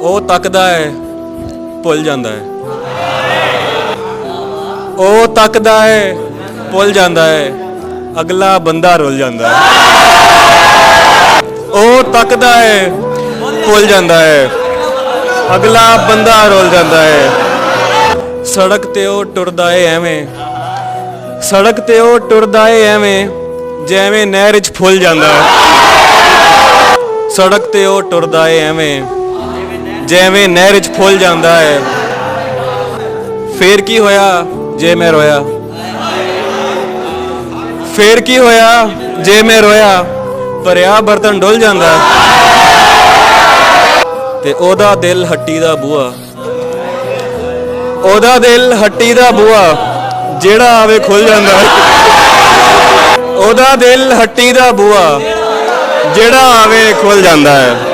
ਉਹ ਤੱਕਦਾ ਹੈ ਭੁੱਲ ਜਾਂਦਾ ਹੈ। ਉਹ ਤੱਕਦਾ ਹੈ ਭੁੱਲ ਜਾਂਦਾ ਹੈ, ਅਗਲਾ ਬੰਦਾ ਰੁੱਲ ਜਾਂਦਾ ਹੈ। ਉਹ ਤੱਕਦਾ ਹੈ ਭੁੱਲ ਜਾਂਦਾ ਹੈ, ਅਗਲਾ ਬੰਦਾ ਰੁੱਲ ਜਾਂਦਾ ਹੈ। ਸੜਕ ਤੇ ਉਹ ਟੁਰਦਾ ਏ ਐਵੇਂ, ਸੜਕ ਤੇ ਉਹ ਟੁਰਦਾ ਏ ਐਵੇਂ ਜਿਵੇਂ ਨਹਿਰ 'ਚ ਫੁੱਲ ਜਾਂਦਾ ਹੈ। ਸੜਕ ਤੇ ਉਹ ਟੁਰਦਾ ਏ ਐਵੇਂ ਜਿਵੇਂ ਨਹਿਰ 'ਚ ਫੁੱਲ ਜਾਂਦਾ ਹੈ। ਫੇਰ ਕੀ ਹੋਇਆ ਜੇ ਮੈਂ ਰੋਇਆ, ਫੇਰ ਕੀ ਹੋਇਆ ਜੇ ਮੈਂ ਰੋਇਆ, ਭਰਿਆ ਬਰਤਨ ਡੁੱਲ ਜਾਂਦਾ ਤੇ ਉਹਦਾ ਦਿਲ ਹੱਟੀ ਦਾ ਬੂਹਾ, ਉਹਦਾ ਦਿਲ ਹੱਟੀ ਦਾ ਬੂਹਾ ਜਿਹੜਾ ਆਵੇ ਖੁੱਲ ਜਾਂਦਾ। ਉਹਦਾ ਦਿਲ ਹੱਟੀ ਦਾ ਬੂਹਾ ਜਿਹੜਾ ਆਵੇ ਖੁੱਲ ਜਾਂਦਾ ਹੈ।